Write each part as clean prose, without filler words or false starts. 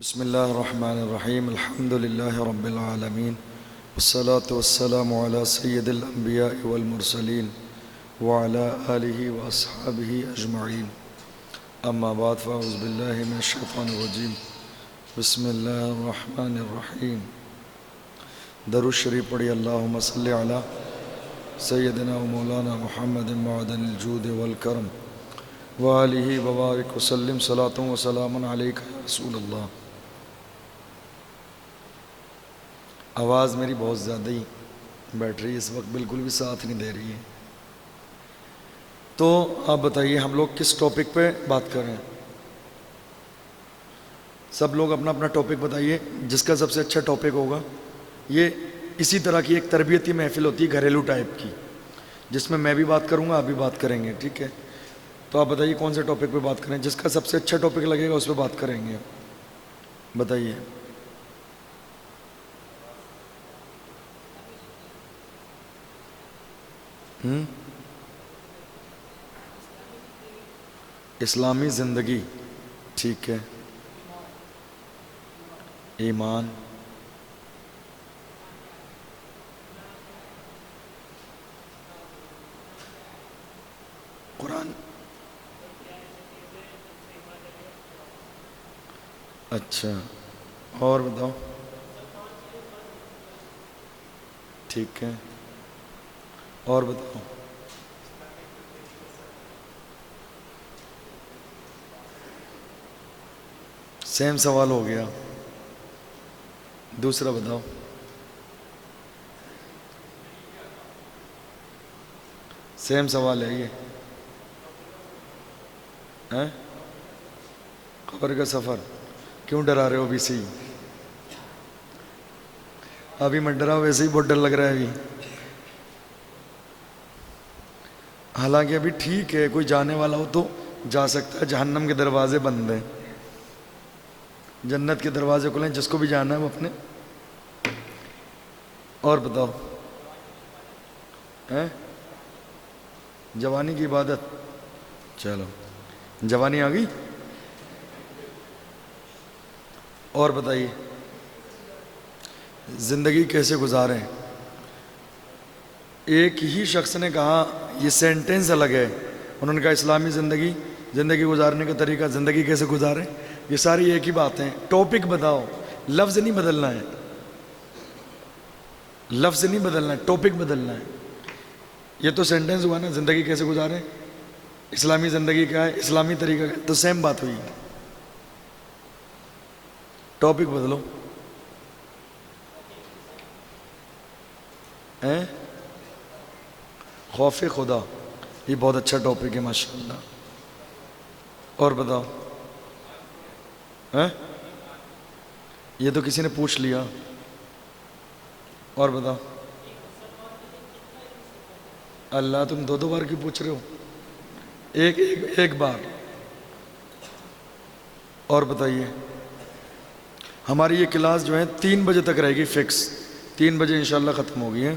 بسم اللہ الرحمن الرحیم الحمد للہ رب العالمین والصلاة والسلام علی سید الانبیاء والمرسلین وعلی آلہ واصحابہ اجمعین اما بعد فاعوذ باللہ من الشیطان الرجیم بسم اللہ الرحمن الرحیم درود شریف پڑھی اللہم صلی علی سیدنا و مولانا محمد معدن الجود والکرم وآلہ وبارک وسلم صلاۃ و سلام علیک یا رسول اللہ۔ آواز میری بہت زیادہ ہی بیٹھ رہی ہے اس وقت، بالکل بھی ساتھ نہیں دے رہی ہے، تو آپ بتائیے ہم لوگ کس ٹاپک پہ بات کر رہے ہیں؟ سب لوگ اپنا اپنا ٹاپک بتائیے، جس کا سب سے اچھا ٹاپک ہوگا۔ یہ اسی طرح کی ایک تربیتی محفل ہوتی ہے گھریلو ٹائپ کی، جس میں میں بھی بات کروں گا، آپ بھی بات کریں گے، ٹھیک ہے؟ تو آپ بتائیے کون سے ٹاپک پہ بات کریں، جس کا سب سے اچھا ٹاپک لگے گا اس پہ بات کریں گے، بتائیے۔ اسلامی زندگی، ٹھیک ہے، ایمان، قرآن، اچھا، اور بتاؤ، ٹھیک ہے، اور بتاؤ، سیم سوال ہو گیا، دوسرا بتاؤ، سیم سوال ہے یہ، قبر کا سفر، کیوں ڈرا رہے ہو؟ ابھی سے ہی ابھی مت ڈراؤ، ویسے ہی بہت ڈر لگ رہا ہے ابھی، حالانکہ ابھی ٹھیک ہے، کوئی جانے والا ہو تو جا سکتا ہے، جہنم کے دروازے بند ہیں، جنت کے دروازے کھلیں، جس کو بھی جانا ہے وہ اپنے۔ اور بتاؤ، جوانی کی عبادت، چلو جوانی آ گئی، اور بتائیے زندگی کیسے گزاریں؟ ایک ہی شخص نے کہا، یہ سینٹنس الگ ہے، انہوں نے کہا اسلامی زندگی گزارنے کا طریقہ، زندگی کیسے گزاریں، یہ ساری ایک ہی بات ہیں۔ ٹاپک بتاؤ، لفظ نہیں بدلنا ہے، لفظ نہیں بدلنا ہے، ٹاپک بدلنا ہے۔ یہ تو سینٹنس ہوا نا، زندگی کیسے گزاریں، اسلامی زندگی کیا ہے، اسلامی طریقہ کیا ہے، تو سیم بات ہوئی، ٹاپک بدلو۔ خوف خدا، یہ بہت اچھا ٹاپک ہے ماشاءاللہ، اور بتاؤ، یہ تو کسی نے پوچھ لیا، اور بتاؤ۔ اللہ، تم دو بار کیوں پوچھ رہے ہو؟ ایک بار، اور بتائیے۔ ہماری یہ کلاس جو ہے 3 بجے تک رہے گی فکس، 3 بجے انشاءاللہ ختم ہوگی ہے۔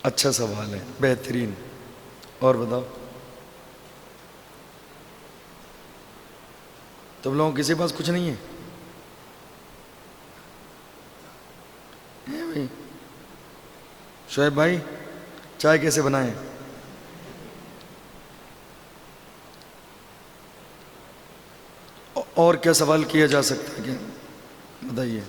اچھا سوال ہے، بہترین، اور بتاؤ۔ تم لوگوں کسی پاس کچھ نہیں ہے؟ شعیب بھائی، چائے کیسے بنائیں؟ اور کیا سوال کیا جا سکتا ہے، کیا بتائیے؟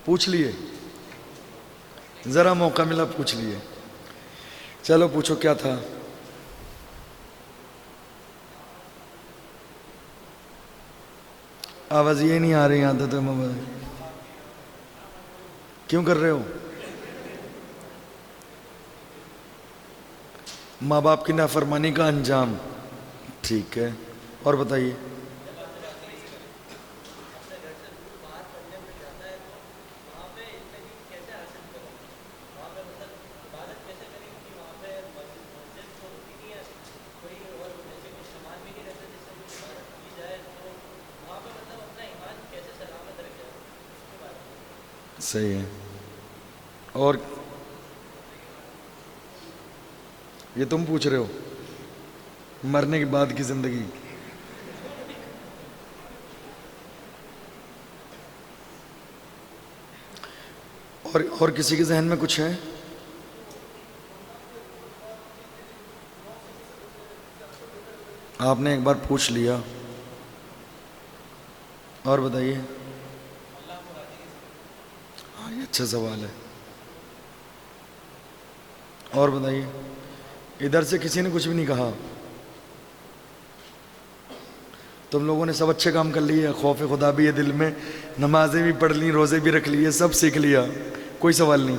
پوچھ لیے، ذرا موقع ملا پوچھ لیے، چلو پوچھو کیا تھا؟ آواز یہ نہیں آ رہی، عادت ہے موبائل، کیوں کر رہے ہو؟ ماں باپ کی نافرمانی کا انجام، ٹھیک ہے، اور بتائیے۔ صحیح ہے. اور یہ تم پوچھ رہے ہو مرنے کے بعد کی زندگی. اور کسی کے ذہن میں کچھ ہے؟ آپ نے ایک بار پوچھ لیا. اور بتائیے. ہاں یہ اچھا سوال ہے. اور بتائیے. ادھر سے کسی نے کچھ بھی نہیں کہا. تم لوگوں نے سب اچھے کام کر لیے. خوف خدا بھی ہے دل میں, نمازیں بھی پڑھ لیں, روزے بھی رکھ لیے, سب سیکھ لیا, کوئی سوال نہیں.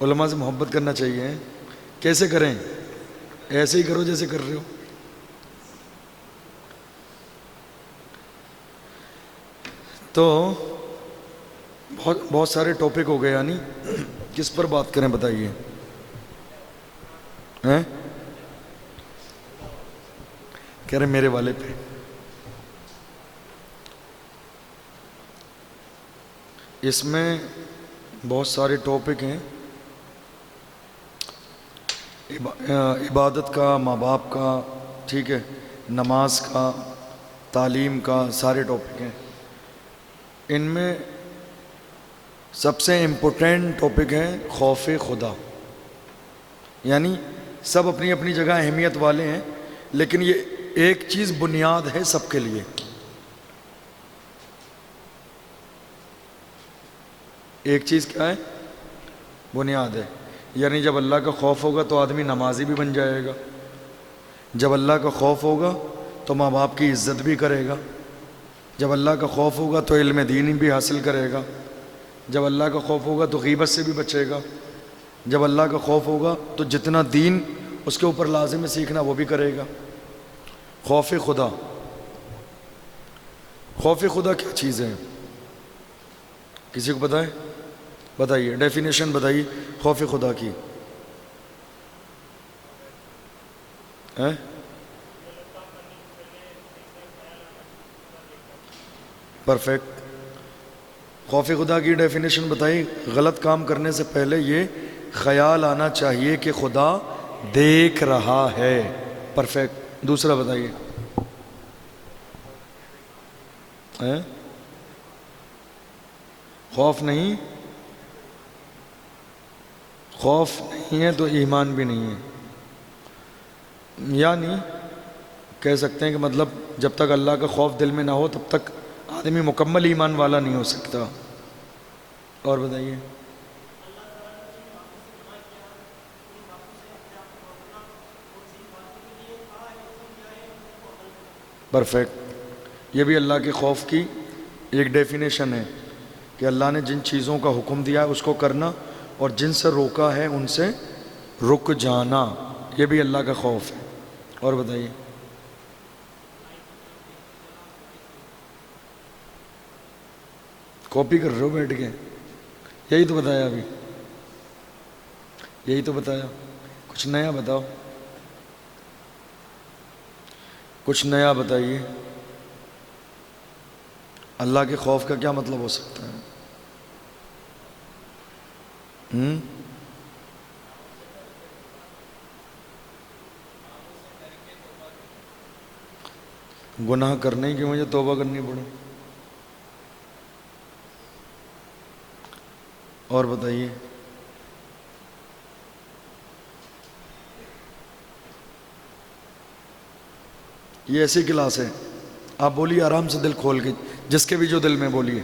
علماء سے محبت کرنا چاہیے. کیسے کریں؟ ایسے ہی کرو جیسے کر رہے ہو. تو بہت سارے ٹاپک ہو گئے, یعنی کس پر بات کریں بتائیے. کہہ رہے میرے والے پہ. اس میں بہت سارے ٹاپک ہیں. عبادت کا, ماں باپ کا, ٹھیک ہے, نماز کا, تعلیم کا, سارے ٹاپک ہیں. ان میں سب سے امپورٹنٹ ٹاپک ہے خوف خدا. یعنی سب اپنی اپنی جگہ اہمیت والے ہیں, لیکن یہ ایک چیز بنیاد ہے سب کے لیے. ایک چیز کیا ہے؟ بنیاد ہے. یعنی جب اللہ کا خوف ہوگا تو آدمی نمازی بھی بن جائے گا. جب اللہ کا خوف ہوگا تو ماں باپ کی عزت بھی کرے گا. جب اللہ کا خوف ہوگا تو علم دینی بھی حاصل کرے گا. جب اللہ کا خوف ہوگا تو غیبت سے بھی بچے گا. جب اللہ کا خوف ہوگا تو جتنا دین اس کے اوپر لازم ہے سیکھنا وہ بھی کرے گا. خوف خدا. خوف خدا کیا چیز ہے؟ کسی کو پتہ ہے؟ بتائیے, ڈیفینیشن بتائیے خوف خدا کی. پرفیکٹ. خوف خدا کی ڈیفینیشن بتائی. غلط کام کرنے سے پہلے یہ خیال آنا چاہیے کہ خدا دیکھ رہا ہے. پرفیکٹ. دوسرا بتائیے. خوف نہیں, خوف نہیں ہے تو ایمان بھی نہیں ہے. یعنی کہہ سکتے ہیں کہ مطلب جب تک اللہ کا خوف دل میں نہ ہو تب تک آدمی مکمل ایمان والا نہیں ہو سکتا. اور بتائیے. پرفیکٹ. یہ بھی اللہ کے خوف کی ایک ڈیفینیشن ہے کہ اللہ نے جن چیزوں کا حکم دیا ہے اس کو کرنا, اور جن سے روکا ہے ان سے رک جانا. یہ بھی اللہ کا خوف ہے. اور بتائیے. کاپی کر رہے ہو بیٹھ کے؟ یہی تو بتایا ابھی, یہی تو بتایا. کچھ نیا بتاؤ, کچھ نیا بتائیے. اللہ کے خوف کا کیا مطلب ہو سکتا ہے؟ گناہ کرنے کی مجھے توبہ کرنی پڑے. اور بتائیے. یہ ایسی کلاس ہے, آپ بولیے آرام سے, دل کھول کے, جس کے بھی جو دل میں بولیے.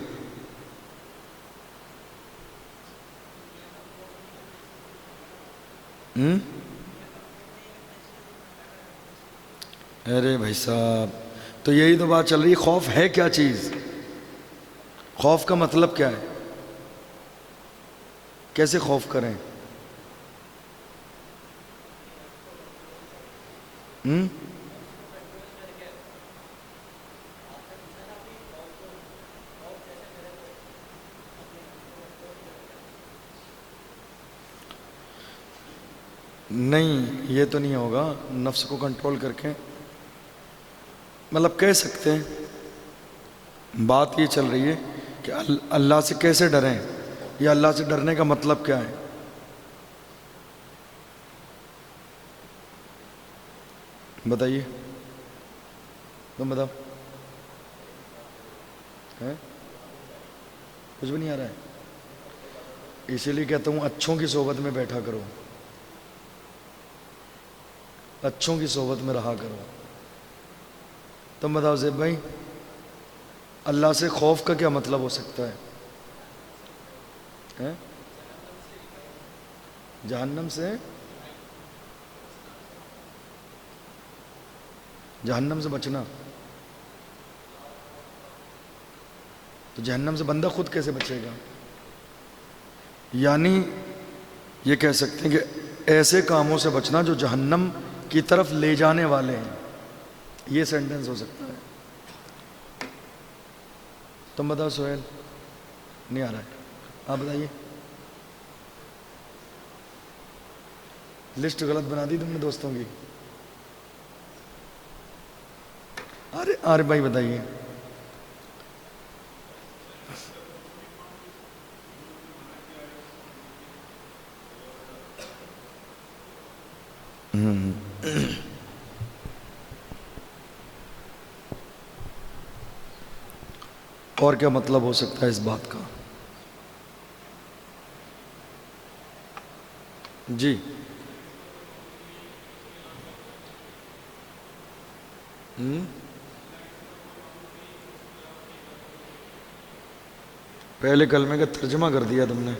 ارے بھائی صاحب, تو یہی تو بات چل رہی ہے. خوف ہے کیا چیز؟ خوف کا مطلب کیا ہے؟ کیسے خوف کریں؟ نہیں, یہ تو نہیں ہوگا. نفس کو کنٹرول کر کے مطلب کہہ سکتے ہیں بات یہ چل رہی ہے کہ اللہ سے کیسے ڈریں، یا اللہ سے ڈرنے کا مطلب کیا ہے؟ بتائیے، تم بتاؤ. کچھ بھی نہیں آ رہا ہے؟ اسی لیے کہتا ہوں اچھوں کی صحبت میں بیٹھا کرو، اچھوں کی صحبت میں رہا کرو. تم بتاؤ زیب بھائی، اللہ سے خوف کا کیا مطلب ہو سکتا ہے؟ جہنم سے؟ جہنم سے بچنا؟ تو جہنم سے بندہ خود کیسے بچے گا؟ یعنی یہ کہہ سکتے ہیں کہ ایسے کاموں سے بچنا جو جہنم کی طرف لے جانے والے ہیں. یہ سینٹنس ہو سکتا ہے. تم بتاؤ سہیل، نہیں آ رہا ہے؟ آپ بتائیے. لسٹ غلط بنا دی تم نے دوستوں کی. ارے بھائی بتائیے. اور کیا مطلب ہو سکتا ہے اس بات کا؟ جی. پہلے کلمے کا ترجمہ کر دیا تم نے.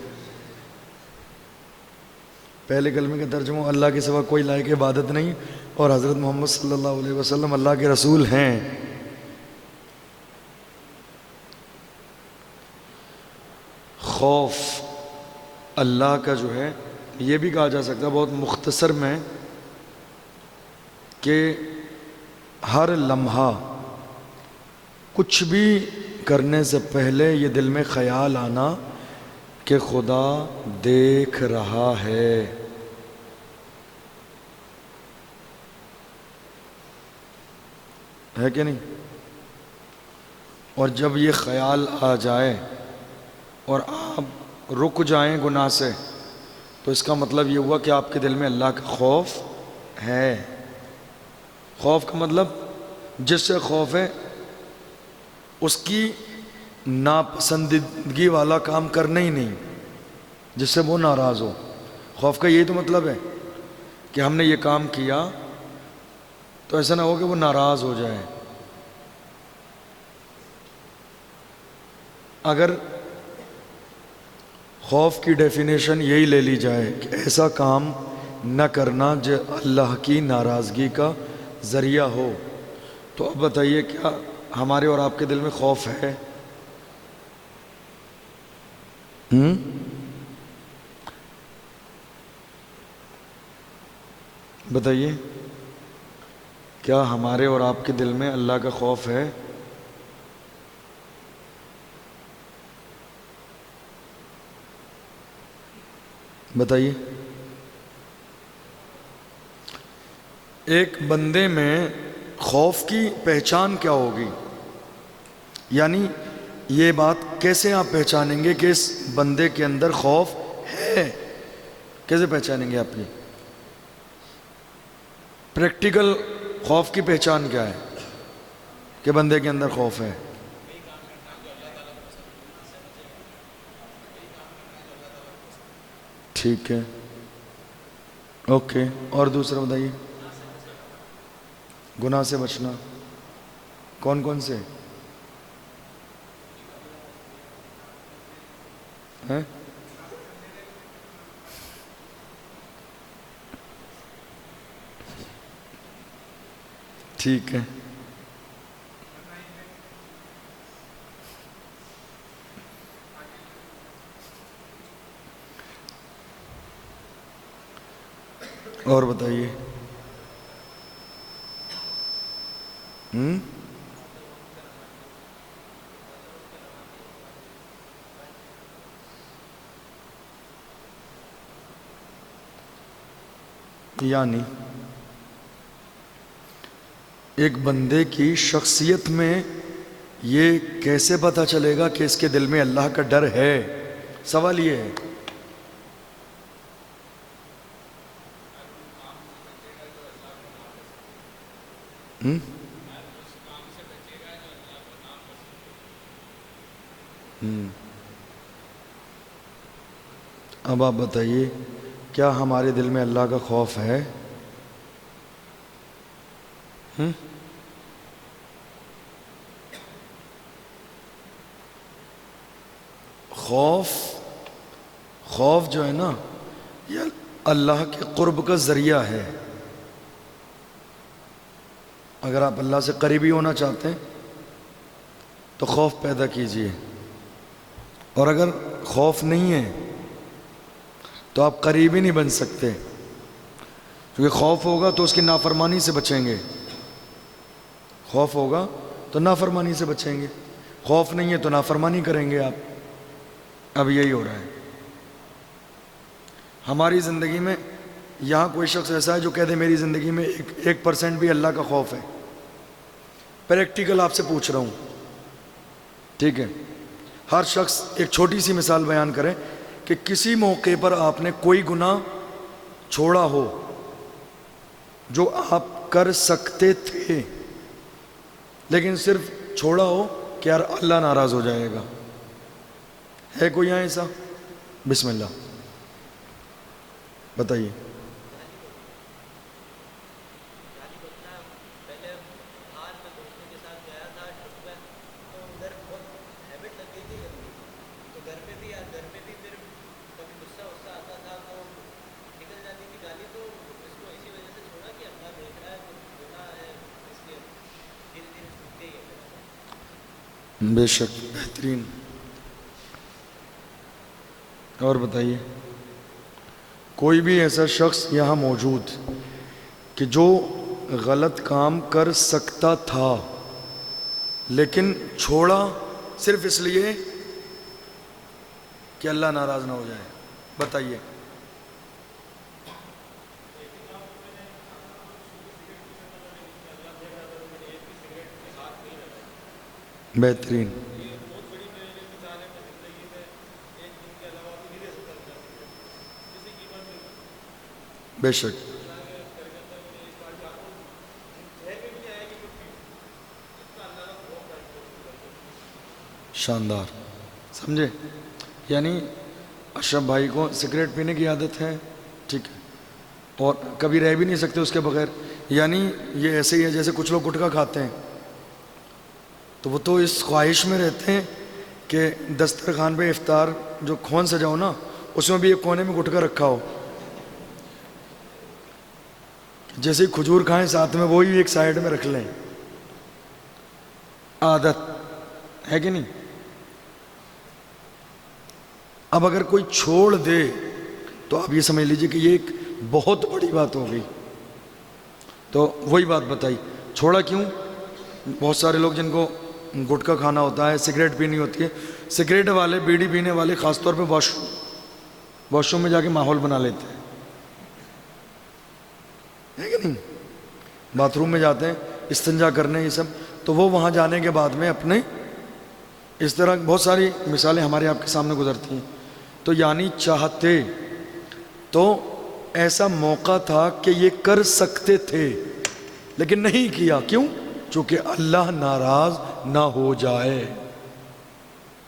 پہلے کلمے کا ترجمہ اللہ کے سوا کوئی لائق عبادت نہیں اور حضرت محمد صلی اللہ علیہ وسلم اللہ کے رسول ہیں. خوف اللہ کا جو ہے، یہ بھی کہا جا سکتا ہے بہت مختصر میں کہ ہر لمحہ کچھ بھی کرنے سے پہلے یہ دل میں خیال آنا کہ خدا دیکھ رہا ہے. ہے کہ نہیں؟ اور جب یہ خیال آ جائے اور آپ رک جائیں گناہ سے، تو اس کا مطلب یہ ہوا کہ آپ کے دل میں اللہ کا خوف ہے. خوف کا مطلب جس سے خوف ہے اس کی ناپسندیدگی والا کام کرنا ہی نہیں، جس سے وہ ناراض ہو. خوف کا یہی تو مطلب ہے کہ ہم نے یہ کام کیا تو ایسا نہ ہو کہ وہ ناراض ہو جائے. اگر خوف کی ڈیفینیشن یہی لے لی جائے کہ ایسا کام نہ کرنا جو اللہ کی ناراضگی کا ذریعہ ہو، تو اب بتائیے کیا ہمارے اور آپ کے دل میں خوف ہے؟ بتائیے، کیا ہمارے اور آپ کے دل میں اللہ کا خوف ہے؟ بتائیے. ایک بندے میں خوف کی پہچان کیا ہوگی؟ یعنی یہ بات کیسے آپ پہچانیں گے کہ اس بندے کے اندر خوف ہے؟ کیسے پہچانیں گے آپ؟ یہ پریکٹیکل خوف کی پہچان کیا ہے کہ بندے کے اندر خوف ہے؟ ٹھیک ہے، اوکے. اور دوسرا بتائیے. گناہ سے بچنا. کون کون سے ہیں؟ ٹھیک ہے. اور بتائیے. یعنی ایک بندے کی شخصیت میں یہ کیسے پتہ چلے گا کہ اس کے دل میں اللہ کا ڈر ہے؟ سوال یہ ہے. اب آپ بتائیے، کیا ہمارے دل میں اللہ کا خوف ہے؟ خوف جو ہے نا، یہ اللہ کے قرب کا ذریعہ ہے. اگر آپ اللہ سے قریبی ہونا چاہتے ہیں تو خوف پیدا کیجئے، اور اگر خوف نہیں ہے تو آپ قریبی نہیں بن سکتے، کیونکہ خوف ہوگا تو اس کی نافرمانی سے بچیں گے. خوف ہوگا تو نافرمانی سے بچیں گے، خوف نہیں ہے تو نافرمانی کریں گے آپ. اب یہی ہو رہا ہے ہماری زندگی میں. یہاں کوئی شخص ایسا ہے جو کہہ دے میری زندگی میں 1% بھی اللہ کا خوف ہے؟ پریکٹیکل آپ سے پوچھ رہا ہوں، ٹھیک ہے؟ ہر شخص ایک چھوٹی سی مثال بیان کرے کہ کسی موقع پر آپ نے کوئی گناہ چھوڑا ہو جو آپ کر سکتے تھے، لیکن صرف چھوڑا ہو کہ یار اللہ ناراض ہو جائے گا. ہے کوئی یہاں ایسا؟ بسم اللہ بتائیے. بے شک، بہترین. اور بتائیے، کوئی بھی ایسا شخص یہاں موجود کہ جو غلط کام کر سکتا تھا لیکن چھوڑا صرف اس لیے کہ اللہ ناراض نہ ہو جائے؟ بتائیے. بہترین. بے شک. شاندار. سمجھے؟ یعنی اشرف بھائی کو سگریٹ پینے کی عادت ہے، ٹھیک ہے، اور کبھی رہ بھی نہیں سکتے اس کے بغیر. یعنی یہ ایسے ہی ہے جیسے کچھ لوگ گٹکا کھاتے ہیں تو وہ تو اس خواہش میں رہتے ہیں کہ دسترخوان پہ افطار جو کھون سجاؤ نا، اس میں بھی ایک کونے میں گٹکا رکھا ہو. جیسے کھجور کھائیں ساتھ میں وہی ایک سائیڈ میں رکھ لیں. عادت ہے کہ نہیں؟ اب اگر کوئی چھوڑ دے تو آپ یہ سمجھ لیجئے کہ یہ ایک بہت بڑی بات ہو گئی. تو وہی بات بتائی، چھوڑا کیوں؟ بہت سارے لوگ جن کو گٹکا کھانا ہوتا ہے، سگریٹ پینی ہوتی ہے، سگریٹ والے، بیڑی پینے والے خاص طور پہ واش روم میں جا کے ماحول بنا لیتے ہیں، ہے کہ نہیں؟ باتھ روم میں جاتے ہیں استنجا کرنے، یہ سب، تو وہ وہاں جانے کے بعد میں اپنے اس طرح بہت ساری مثالیں ہمارے آپ کے سامنے گزرتی ہیں. تو یعنی چاہتے تو ایسا موقع تھا کہ یہ کر سکتے تھے لیکن نہیں کیا. کیوں؟ چونکہ اللہ ناراض نہ ہو جائے.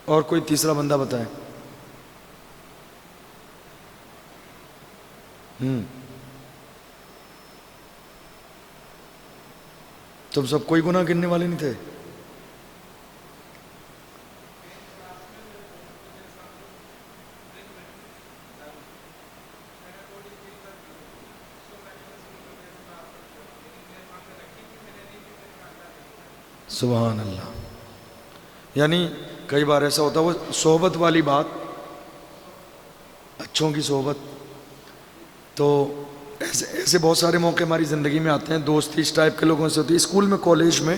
اور کوئی تیسرا بندہ بتائے. تم سب کوئی گناہ گننے والے نہیں تھے؟ سبحان اللہ. یعنی کئی بار ایسا ہوتا ہے، وہ صحبت والی بات، اچھوں کی صحبت، تو ایسے بہت سارے موقع ہماری زندگی میں آتے ہیں. دوستی اس ٹائپ کے لوگوں سے ہوتی ہے، اسکول میں، کالج میں،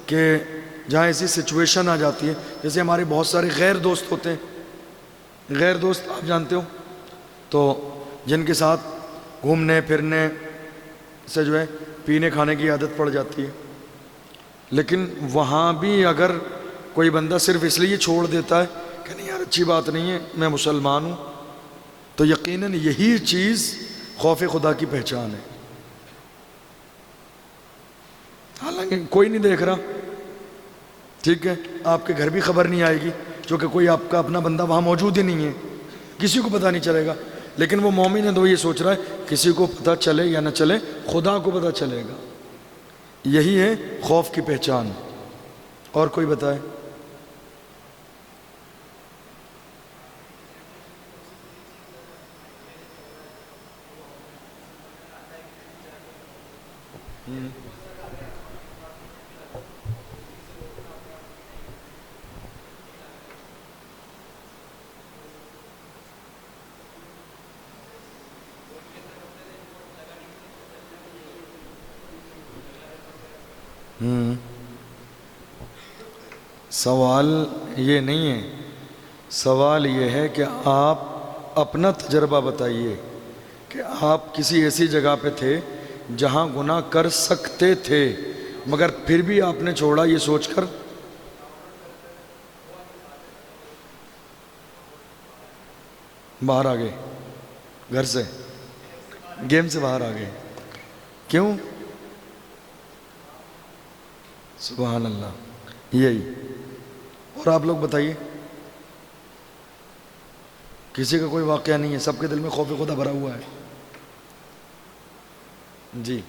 کہ جہاں ایسی سچویشن آ جاتی ہے. جیسے ہمارے بہت سارے غیر دوست ہوتے ہیں، غیر دوست آپ جانتے ہو، تو جن کے ساتھ گھومنے پھرنے سے جو ہے پینے کھانے کی عادت پڑ جاتی ہے. لیکن وہاں بھی اگر کوئی بندہ صرف اس لیے چھوڑ دیتا ہے کہ نہیں یار اچھی بات نہیں ہے، میں مسلمان ہوں، تو یقیناً یہی چیز خوف خدا کی پہچان ہے. حالانکہ کوئی نہیں دیکھ رہا، ٹھیک ہے، آپ کے گھر بھی خبر نہیں آئے گی کیونکہ کوئی آپ کا اپنا بندہ وہاں موجود ہی نہیں ہے، کسی کو پتہ نہیں چلے گا. لیکن وہ مومن ہے تو یہ سوچ رہا ہے کسی کو پتہ چلے یا نہ چلے خدا کو پتہ چلے گا. یہی ہے خوف کی پہچان. اور کوئی بتائے؟ سوال یہ نہیں ہے، سوال یہ ہے کہ آپ اپنا تجربہ بتائیے کہ آپ کسی ایسی جگہ پہ تھے جہاں گناہ کر سکتے تھے مگر پھر بھی آپ نے چھوڑا، یہ سوچ کر باہر آ گئے، گھر سے گیم سے باہر آ گئے. کیوں؟ سبحان اللہ. یہی. اور آپ لوگ بتائیے، کسی کا کوئی واقعہ نہیں ہے، سب کے دل میں خوف خدا بھرا ہوا ہے. جی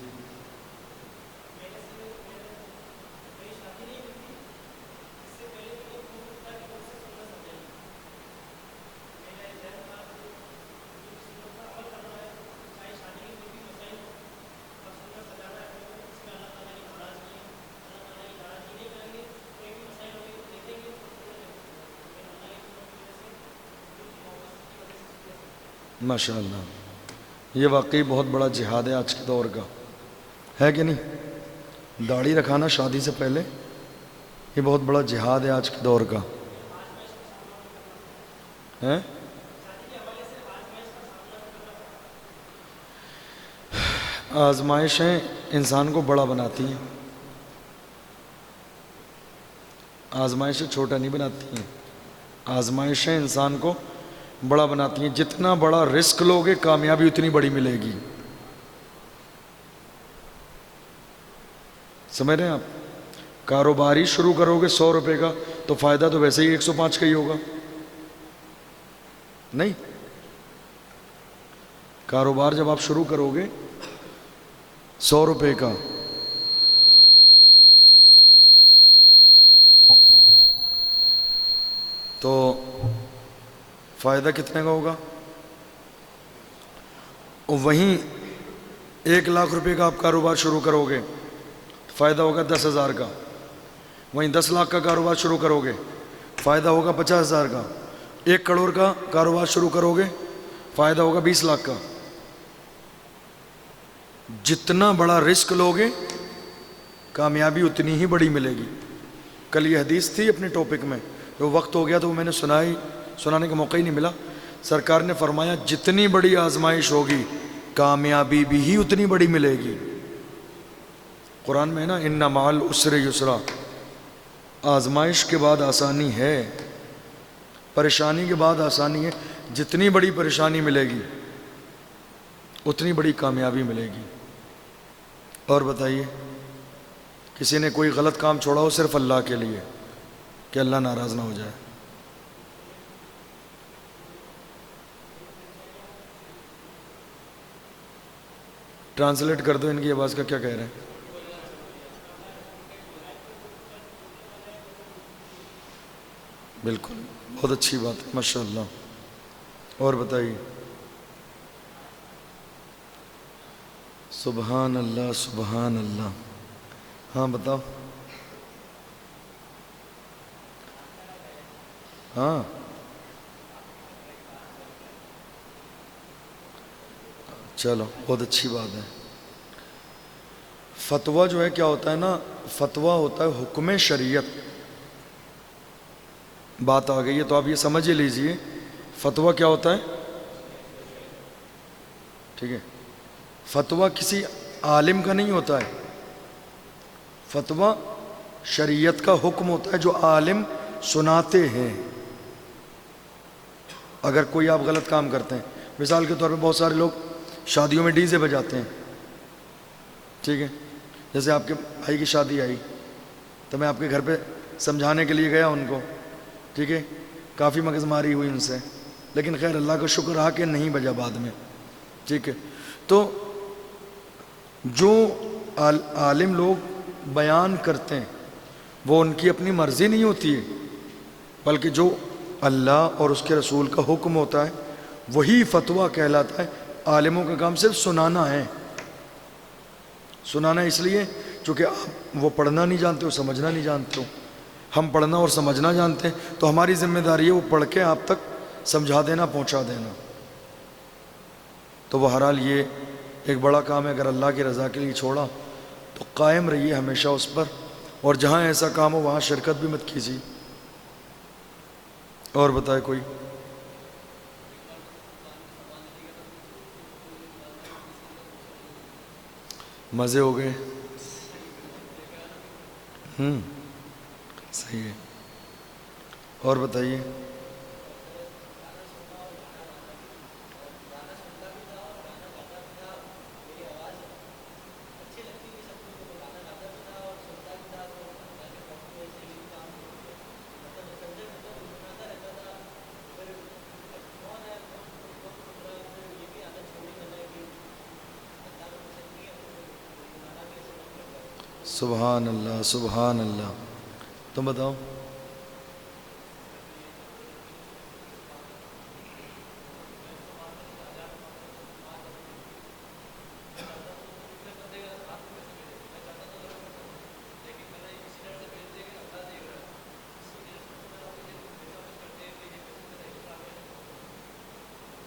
ماشاء اللہ، یہ واقعی بہت بڑا جہاد ہے آج کے دور کا، ہے کہ نہیں؟ داڑھی رکھانا شادی سے پہلے یہ بہت بڑا جہاد ہے آج کے دور کا ہے. آزمائشیں انسان کو بڑا بناتی ہیں، آزمائشیں چھوٹا نہیں بناتی ہیں، آزمائشیں انسان کو بڑا بناتی ہیں. جتنا بڑا رسک لوگے کامیابی اتنی بڑی ملے گی. سمجھ رہے ہیں آپ؟ کاروباری شروع کرو گے 100 روپے کا تو فائدہ تو ویسے ہی 105 کا ہی ہوگا، نہیں؟ کاروبار جب آپ شروع کرو گے 100 روپے کا تو فائدہ کتنے کا ہوگا؟ وہیں 1,00,000 روپے کا آپ کاروبار شروع کرو گے فائدہ ہوگا 10,000 کا. وہیں 10 لاکھ کا کاروبار شروع کرو گے فائدہ ہوگا 50,000 کا. 1 کروڑ کا کاروبار شروع کرو گے فائدہ ہوگا 20 لاکھ کا. جتنا بڑا رسک لوگے کامیابی اتنی ہی بڑی ملے گی. کل یہ حدیث تھی اپنے ٹاپک میں، جو وقت ہو گیا تو میں نے سنانے کا موقع ہی نہیں ملا. سرکار نے فرمایا جتنی بڑی آزمائش ہوگی کامیابی بھی ہی اتنی بڑی ملے گی. قرآن میں ہے نا، ان مع العسر یسرا، آزمائش کے بعد آسانی ہے، پریشانی کے بعد آسانی ہے. جتنی بڑی پریشانی ملے گی اتنی بڑی کامیابی ملے گی. اور بتائیے، کسی نے کوئی غلط کام چھوڑا ہو صرف اللہ کے لیے کہ اللہ ناراض نہ ہو جائے. ٹرانسلیٹ کر دو ان کی آواز کا کیا کہہ رہے ہیں. بالکل، بہت اچھی بات ہے، ماشاء اللہ. اور بتائیے. سبحان اللہ سبحان اللہ. ہاں بتاؤ. ہاں چلو بہت اچھی بات ہے. فتویٰ جو ہے کیا ہوتا ہے نا، فتویٰ ہوتا ہے حکم شریعت. بات آ گئی ہے تو آپ یہ سمجھ ہی لیجئے، فتویٰ کیا ہوتا ہے؟ ٹھیک ہے، فتویٰ کسی عالم کا نہیں ہوتا ہے. فتویٰ شریعت کا حکم ہوتا ہے جو عالم سناتے ہیں۔ اگر کوئی آپ غلط کام کرتے ہیں، مثال کے طور پہ بہت سارے لوگ شادیوں میں ڈی جے بجاتے ہیں، ٹھیک ہے، جیسے آپ کے بھائی کی شادی آئی تو میں آپ کے گھر پہ سمجھانے کے لیے گیا ان کو، ٹھیک ہے، کافی مغز ماری ہوئی ان سے، لیکن خیر اللہ کا شکر رہا کہ نہیں بجا بعد میں، ٹھیک ہے۔ تو جو عالم لوگ بیان کرتے ہیں وہ ان کی اپنی مرضی نہیں ہوتی ہے، بلکہ جو اللہ اور اس کے رسول کا حکم ہوتا ہے وہی فتویٰ کہلاتا ہے۔ عالموں کا کام صرف سنانا ہے، سنانا اس لیے چونکہ آپ وہ پڑھنا نہیں جانتے ہو، سمجھنا نہیں جانتے ہو، ہم پڑھنا اور سمجھنا جانتے ہیں، تو ہماری ذمہ داری ہے وہ پڑھ کے آپ تک سمجھا دینا، پہنچا دینا۔ تو بہرحال یہ ایک بڑا کام ہے، اگر اللہ کی رضا کے لیے چھوڑا تو قائم رہیے ہمیشہ اس پر، اور جہاں ایسا کام ہو وہاں شرکت بھی مت کیجیے۔ اور بتائے کوئی؟ مزے ہو گئے؟ صحیح ہے، اور بتائیے؟ سبحان اللہ، سبحان اللہ۔ تم بتاؤ؟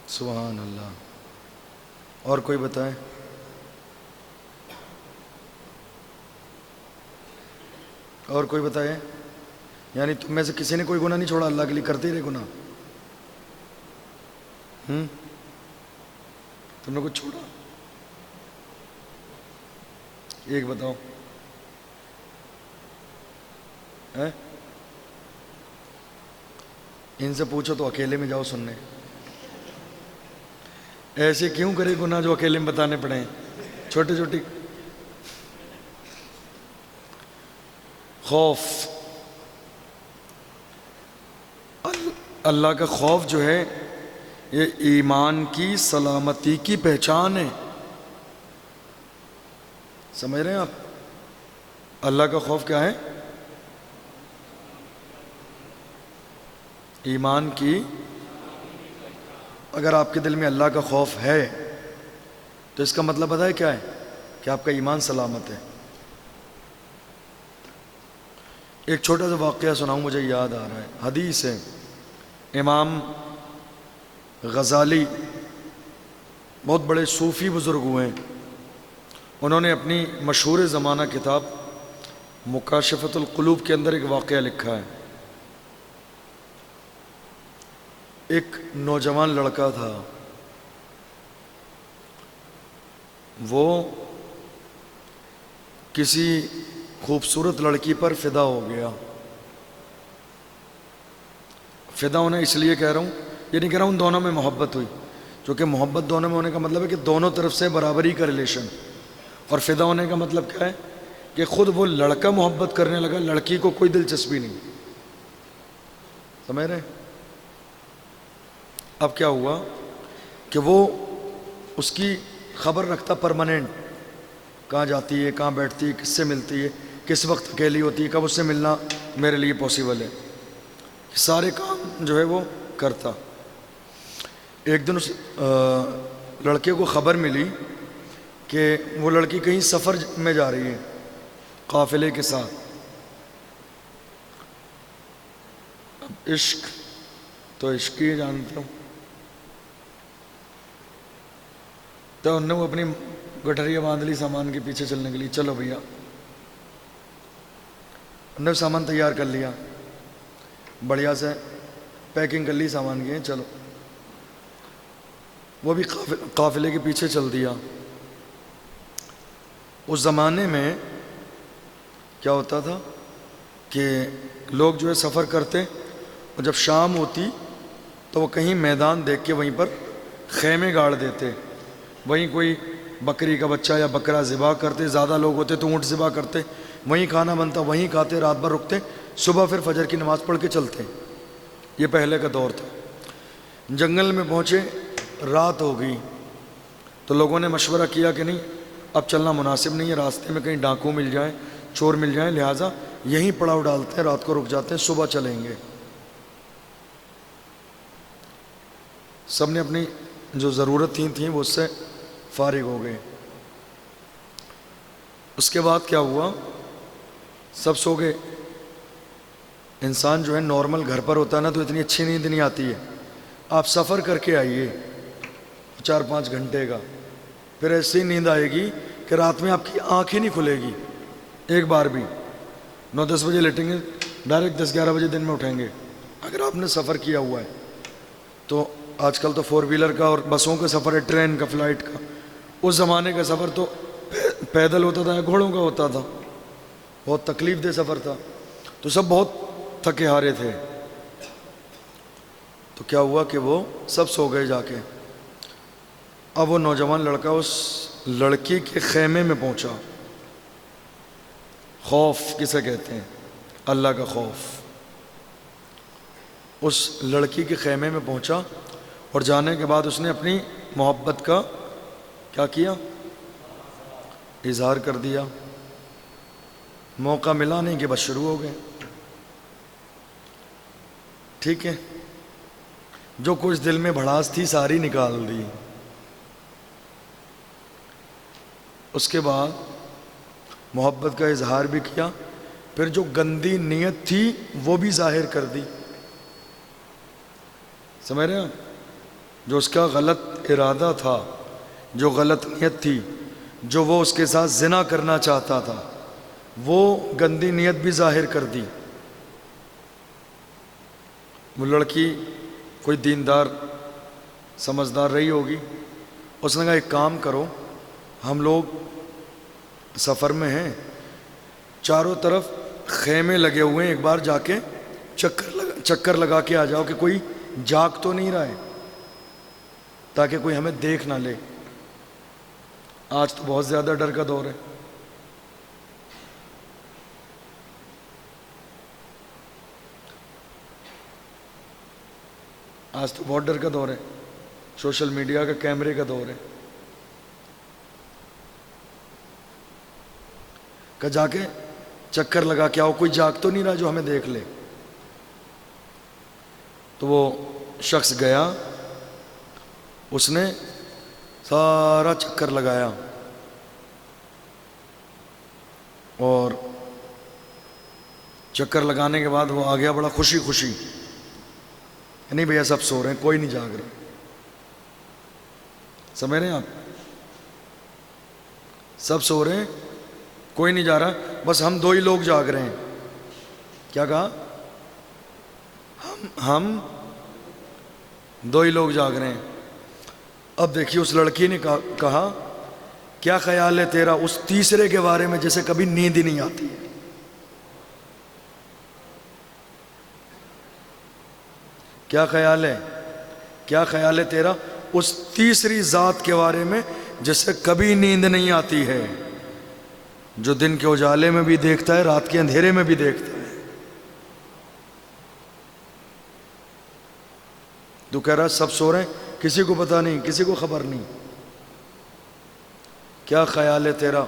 سبحان اللہ۔ اور کوئی بتائے؟ اور کوئی بتائے؟ یعنی تم میں سے کسی نے کوئی گناہ نہیں چھوڑا، اللہ کے لیے کرتے ہی رہے گناہ؟ تم نے کچھ چھوڑا؟ ایک بتاؤ۔ ان سے پوچھو تو اکیلے میں جاؤ سننے، ایسے کیوں کرے گناہ جو اکیلے میں بتانے پڑے ہیں؟ چھوٹی چھوٹی خوف، اللہ کا خوف جو ہے یہ ایمان کی سلامتی کی پہچان ہے، سمجھ رہے ہیں آپ؟ اللہ کا خوف کیا ہے؟ ایمان کی، اگر آپ کے دل میں اللہ کا خوف ہے تو اس کا مطلب پتہ ہے کیا ہے؟ کہ آپ کا ایمان سلامت ہے۔ ایک چھوٹا سا واقعہ سناؤں، مجھے یاد آ رہا ہے، حدیث ہے، امام غزالی بہت بڑے صوفی بزرگ ہوئے ہیں، انہوں نے اپنی مشہور زمانہ کتاب مکاشفۃ القلوب کے اندر ایک واقعہ لکھا ہے۔ ایک نوجوان لڑکا تھا، وہ کسی خوبصورت لڑکی پر فدا ہو گیا۔ فدا ہونا اس لیے کہہ رہا ہوں، یہ نہیں کہہ رہا ہوں دونوں میں محبت ہوئی، کیونکہ محبت دونوں میں ہونے کا مطلب ہے کہ دونوں طرف سے برابری کا ریلیشن، اور فدا ہونے کا مطلب کیا ہے کہ خود وہ لڑکا محبت کرنے لگا، لڑکی کو کوئی دلچسپی نہیں، سمجھ رہے ہیں؟ اب کیا ہوا کہ وہ اس کی خبر رکھتا پرماننٹ، کہاں جاتی ہے، کہاں بیٹھتی ہے، کس سے ملتی ہے، کس وقت اکیلی ہوتی ہے، کب اس سے ملنا میرے لیے پاسبل ہے، سارے کام جو ہے وہ کرتا۔ ایک دن اس لڑکے کو خبر ملی کہ وہ لڑکی کہیں سفر میں جا رہی ہے قافلے کے ساتھ۔ اب عشق تو عشق ہی جانتے ہو، تو انہوں نے وہ اپنی گٹھریاں باندھ لی سامان کے پیچھے چلنے کے لیے، چلو بھیا، انہوں نے سامان تیار کر لیا، بڑھیا سے پیکنگ کر لی سامان کی، چلو، وہ بھی قافلے کے پیچھے چل دیا۔ اس زمانے میں کیا ہوتا تھا کہ لوگ جو ہے سفر کرتے اور جب شام ہوتی تو وہ کہیں میدان دیکھ کے وہیں پر خیمے گاڑ دیتے، وہیں کوئی بکری کا بچہ یا بکرا ذبح کرتے، زیادہ لوگ ہوتے تو اونٹ ذبح کرتے، وہیں کھانا بنتا، وہیں کھاتے، رات بھر رکتے، صبح پھر فجر کی نماز پڑھ کے چلتے۔ یہ پہلے کا دور تھا۔ جنگل میں پہنچے، رات ہو گئی تو لوگوں نے مشورہ کیا کہ نہیں اب چلنا مناسب نہیں ہے، راستے میں کہیں ڈاکو مل جائیں، چور مل جائیں، لہٰذا یہیں پڑاؤ ڈالتے ہیں، رات کو رک جاتے ہیں، صبح چلیں گے۔ سب نے اپنی جو ضرورت تھیں وہ اس سے فارغ ہو گئے۔ اس کے بعد کیا ہوا، سب سو گئے۔ انسان جو ہے نارمل گھر پر ہوتا ہے نا تو اتنی اچھی نیند نہیں آتی ہے، آپ سفر کر کے آئیے 4-5 گھنٹے کا، پھر ایسی نیند آئے گی کہ رات میں آپ کی آنکھ ہی نہیں کھلے گی ایک بار بھی۔ 9-10 بجے لیٹیں گے، ڈائریکٹ 10-11 بجے دن میں اٹھیں گے۔ اگر آپ نے سفر کیا ہوا ہے تو آج کل تو 4 ویلر کا اور بسوں کا سفر ہے، ٹرین کا، فلائٹ کا، اس زمانے کا سفر تو پیدل ہوتا تھا یا گھوڑوں کا ہوتا تھا، بہت تکلیف دہ سفر تھا، تو سب بہت تھکے ہارے تھے۔ تو کیا ہوا کہ وہ سب سو گئے جا کے۔ اب وہ نوجوان لڑکا اس لڑکی کے خیمے میں پہنچا۔ خوف کسے کہتے ہیں؟ اللہ کا خوف۔ اس لڑکی کے خیمے میں پہنچا اور جانے کے بعد اس نے اپنی محبت کا کیا کیا؟ اظہار کر دیا۔ موقع ملا نہیں کہ بس شروع ہو گئے۔ ٹھیک ہے، جو کچھ دل میں بھڑاس تھی ساری نکال دی۔ اس کے بعد محبت کا اظہار بھی کیا، پھر جو گندی نیت تھی وہ بھی ظاہر کر دی۔ سمجھ رہے ہیں؟ جو اس کا غلط ارادہ تھا، جو غلط نیت تھی، جو وہ اس کے ساتھ زنا کرنا چاہتا تھا، وہ گندی نیت بھی ظاہر کر دی۔ وہ لڑکی کوئی دیندار سمجھدار رہی ہوگی، اس نے کہا ایک کام کرو، ہم لوگ سفر میں ہیں، چاروں طرف خیمے لگے ہوئے ہیں، ایک بار جا کے چکر لگا کے آ جاؤ کہ کوئی جاگ تو نہیں رہا ہے، تاکہ کوئی ہمیں دیکھ نہ لے۔ آج تو بہت زیادہ ڈر کا دور ہے۔ آج تو بہت ڈر کا دور ہے، سوشل میڈیا کا، کیمرے کا دور ہے۔ کہ جا کے چکر لگا کے آؤ، کوئی جاگ تو نہیں رہا جو ہمیں دیکھ لے۔ تو وہ شخص گیا، اس نے سارا چکر لگایا اور چکر لگانے کے بعد وہ آ گیا بڑا خوشی خوشی، نہیں بھیا سب سو رہے ہیں، کوئی نہیں جاگ رہا۔ سمجھ رہے ہیں آپ؟ سب سو رہے ہیں، کوئی نہیں جا رہا، بس ہم 2 ہی لوگ جاگ رہے ہیں۔ کیا کہا؟ ہم 2 ہی لوگ جاگ رہے ہیں۔ اب دیکھیے اس لڑکی نے کہا کیا خیال ہے تیرا اس تیسرے کے بارے میں جسے کبھی نیند ہی نہیں آتی ہے؟ کیا خیال ہے؟ کیا خیال ہے تیرا اس تیسری ذات کے بارے میں جسے کبھی نیند نہیں آتی ہے، جو دن کے اجالے میں بھی دیکھتا ہے، رات کے اندھیرے میں بھی دیکھتا ہے؟ تو کہہ رہا سب سو رہے ہیں، کسی کو پتہ نہیں، کسی کو خبر نہیں۔ کیا خیال ہے تیرا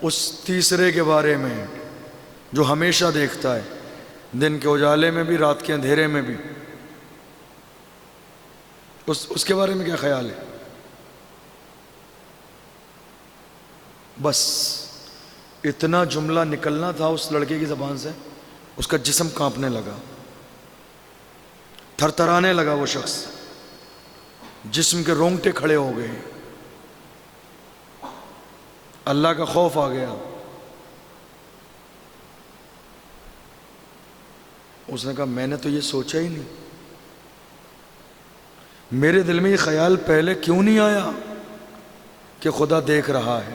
اس تیسرے کے بارے میں جو ہمیشہ دیکھتا ہے، دن کے اجالے میں بھی، رات کے اندھیرے میں بھی؟ اس کے بارے میں کیا خیال ہے؟ بس اتنا جملہ نکلنا تھا اس لڑکے کی زبان سے، اس کا جسم کانپنے لگا، تھر تھرانے لگا، وہ شخص جسم کے رونگٹے کھڑے ہو گئے، اللہ کا خوف آ گیا۔ اس نے کہا میں نے تو یہ سوچا ہی نہیں، میرے دل میں یہ خیال پہلے کیوں نہیں آیا کہ خدا دیکھ رہا ہے؟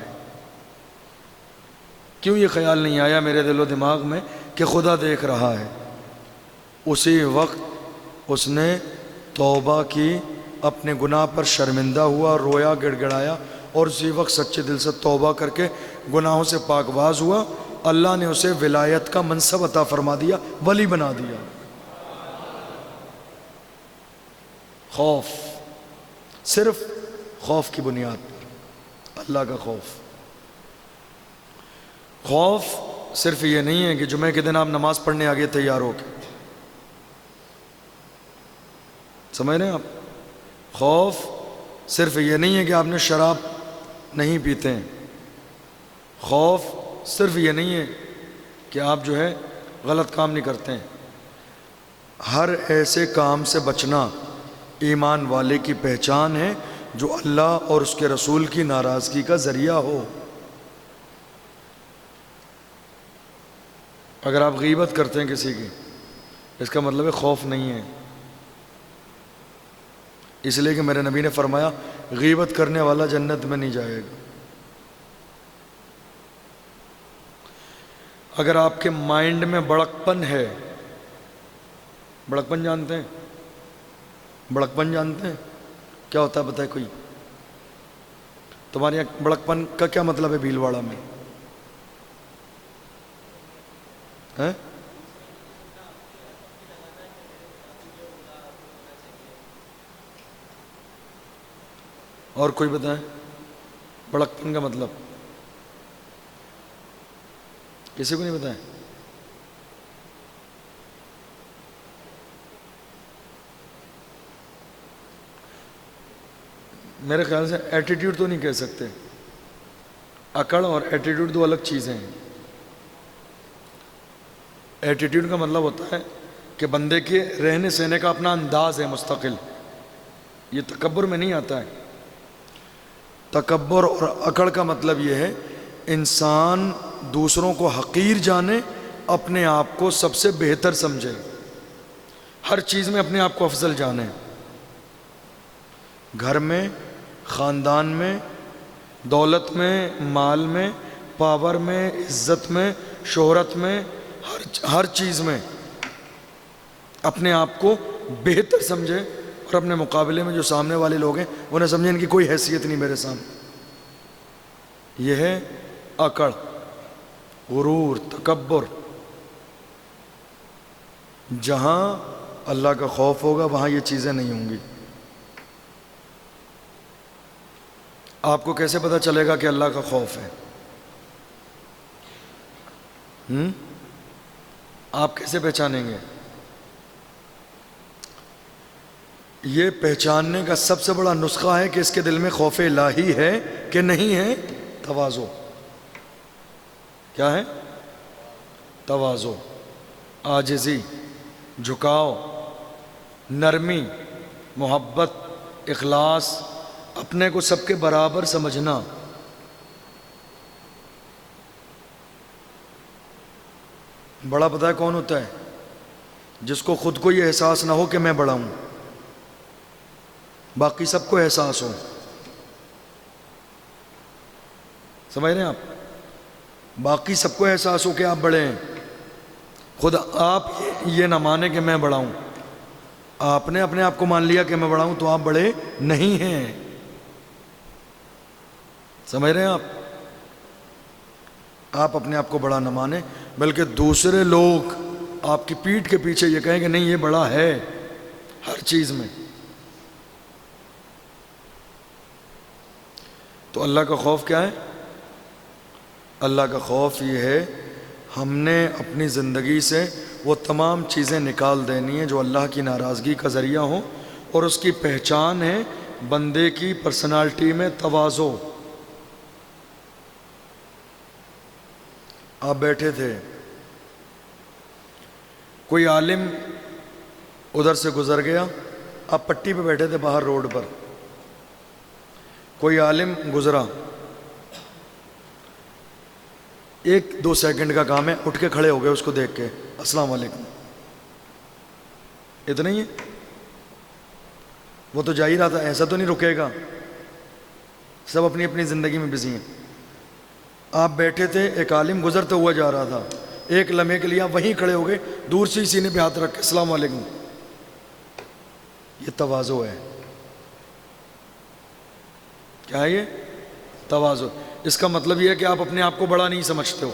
کیوں یہ خیال نہیں آیا میرے دل و دماغ میں کہ خدا دیکھ رہا ہے، اسی وقت اس نے توبہ کی، اپنے گناہ پر شرمندہ ہوا، رویا، گڑ گڑایا، اور اسی وقت سچے دل سے توبہ کر کے گناہوں سے پاک باز ہوا، اللہ نے اسے ولایت کا منصب عطا فرما دیا، ولی بنا دیا۔ خوف، صرف خوف کی بنیاد پر، اللہ کا خوف۔ خوف صرف یہ نہیں ہے کہ جمعہ کے دن آپ نماز پڑھنے آگے تیار ہو کے، سمجھ رہے ہیں آپ؟ خوف صرف یہ نہیں ہے کہ آپ نے شراب نہیں پیتے ہیں، خوف صرف یہ نہیں ہے کہ آپ جو ہے غلط کام نہیں کرتے ہیں۔ ہر ایسے کام سے بچنا ایمان والے کی پہچان ہے جو اللہ اور اس کے رسول کی ناراضگی کا ذریعہ ہو۔ اگر آپ غیبت کرتے ہیں کسی کی، اس کا مطلب ہے خوف نہیں ہے، اس لیے کہ میرے نبی نے فرمایا غیبت کرنے والا جنت میں نہیں جائے گا۔ اگر آپ کے مائنڈ میں بڑکپن ہے، بڑکپن جانتے ہیں؟ بڑکپن جانتے ہیں کیا ہوتا ہے؟ بتائے کوئی؟ تمہارے یہاں بڑکپن کا کیا مطلب ہے بھیلواڑہ میں؟ ہیں؟ اور کوئی بتائیں بڑکپن کا مطلب؟ کسی کو نہیں بتائیں؟ میرے خیال سے ایٹیٹیوڈ تو نہیں کہہ سکتے، اکڑ اور ایٹیٹیوڈ دو الگ چیزیں ہیں۔ ایٹیٹیوڈ کا مطلب ہوتا ہے کہ بندے کے رہنے سہنے کا اپنا انداز ہے مستقل، یہ تکبر میں نہیں آتا ہے۔ تکبر اور اکڑ کا مطلب یہ ہے انسان دوسروں کو حقیر جانے، اپنے آپ کو سب سے بہتر سمجھے، ہر چیز میں اپنے آپ کو افضل جانے، گھر میں، خاندان میں، دولت میں، مال میں، پاور میں، عزت میں، شہرت میں، ہر چیز میں اپنے آپ کو بہتر سمجھے، اور اپنے مقابلے میں جو سامنے والے لوگ ہیں انہیں سمجھیں ان کی کوئی حیثیت نہیں میرے سامنے۔ یہ ہے اکڑ، غرور، تکبر۔ جہاں اللہ کا خوف ہوگا وہاں یہ چیزیں نہیں ہوں گی۔ آپ کو کیسے پتہ چلے گا کہ اللہ کا خوف ہے؟ آپ کیسے پہچانیں گے؟ یہ پہچاننے کا سب سے بڑا نسخہ ہے کہ اس کے دل میں خوف الہی ہے کہ نہیں ہے؟ تواضع۔ کیا ہے؟ تواضع، عاجزی، جھکاؤ، نرمی، محبت، اخلاص، اپنے کو سب کے برابر سمجھنا۔ بڑا پتہ ہے کون ہوتا ہے؟ جس کو خود کو یہ احساس نہ ہو کہ میں بڑا ہوں، باقی سب کو احساس ہو۔ سمجھ رہے ہیں آپ؟ باقی سب کو احساس ہو کہ آپ بڑے ہیں، خود آپ یہ نہ مانے کہ میں بڑا ہوں۔ آپ نے اپنے آپ کو مان لیا کہ میں بڑا ہوں تو آپ بڑے نہیں ہیں۔ سمجھ رہے ہیں آپ اپنے آپ کو بڑا نہ مانیں، بلکہ دوسرے لوگ آپ کی پیٹھ کے پیچھے یہ کہیں کہ نہیں یہ بڑا ہے ہر چیز میں۔ تو اللہ کا خوف کیا ہے؟ اللہ کا خوف یہ ہے ہم نے اپنی زندگی سے وہ تمام چیزیں نکال دینی ہیں جو اللہ کی ناراضگی کا ذریعہ ہوں، اور اس کی پہچان ہے بندے کی پرسنالٹی میں تواضع۔ آپ بیٹھے تھے، کوئی عالم ادھر سے گزر گیا، آپ پٹی پہ بیٹھے تھے باہر روڈ پر، کوئی عالم گزرا، 1-2 سیکنڈ کا کام ہے، اٹھ کے کھڑے ہو گئے اس کو دیکھ کے، السلام علیکم، اتنا ہی ہے۔ وہ تو جا ہی رہا تھا، ایسا تو نہیں رکے گا، سب اپنی اپنی زندگی میں بزی ہیں۔ آپ بیٹھے تھے، ایک عالم گزرتا ہوا جا رہا تھا، ایک لمحے کے لیے آپ وہیں کھڑے ہو گئے، دور سے ہی سینے پہ ہاتھ رکھ کے السلام علیکم. یہ تواضع ہے. کیا ہے یہ؟ تواضع. اس کا مطلب یہ ہے کہ آپ اپنے آپ کو بڑا نہیں سمجھتے ہو.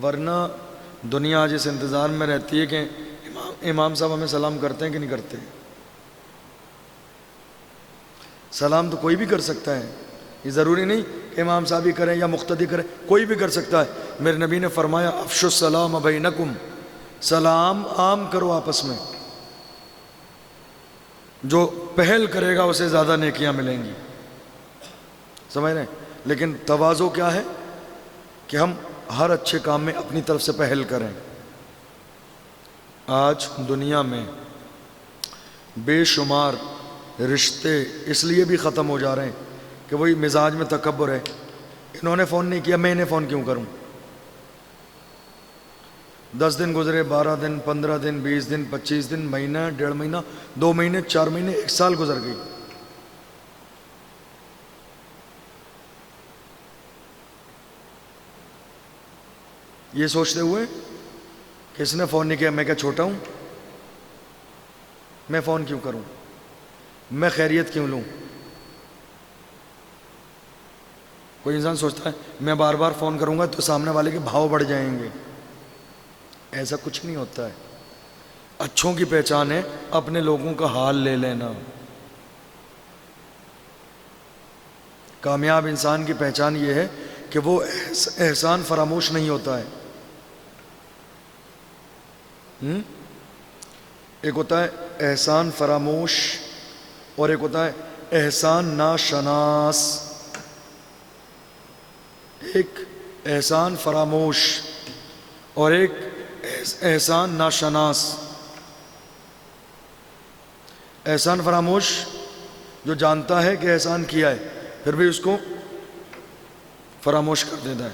ورنہ دنیا آج اس انتظار میں رہتی ہے کہ امام صاحب ہمیں سلام کرتے ہیں کہ نہیں کرتے. سلام تو کوئی بھی کر سکتا ہے، یہ ضروری نہیں کہ امام صاحب ہی کریں یا مقتدی کریں، کوئی بھی کر سکتا ہے. میرے نبی نے فرمایا افشوا السلام بینکم، سلام عام کرو آپس میں، جو پہل کرے گا اسے زیادہ نیکیاں ملیں گی. سمجھ رہے ہیں؟ لیکن تواضع کیا ہے کہ ہم ہر اچھے کام میں اپنی طرف سے پہل کریں. آج دنیا میں بے شمار رشتے اس لیے بھی ختم ہو جا رہے ہیں کہ وہی مزاج میں تکبر ہے. انہوں نے فون نہیں کیا، میں انہیں فون کیوں کروں؟ 10 دن گزرے، 12 دن، 15 دن، 20 دن، 25 دن، مہینہ، 1.5 مہینہ، 2 مہینے، 4 مہینے، 1 سال گزر گئی. یہ سوچتے ہوئے کہ اس نے فون نہیں کیا، میں کیا چھوٹا ہوں؟ میں فون کیوں کروں؟ میں خیریت کیوں لوں؟ کوئی انسان سوچتا ہے میں بار بار فون کروں گا تو سامنے والے کے بھاؤ بڑھ جائیں گے. ایسا کچھ نہیں ہوتا ہے. اچھوں کی پہچان ہے اپنے لوگوں کا حال لے لینا. کامیاب انسان کی پہچان یہ ہے کہ وہ احسان فراموش نہیں ہوتا ہے. ایک ہوتا ہے احسان فراموش اور ایک ہوتا ہے احسان ناشناس. ایک احسان فراموش اور ایک احسان ناشناس. احسان فراموش جو جانتا ہے کہ احسان کیا ہے پھر بھی اس کو فراموش کر دیتا ہے.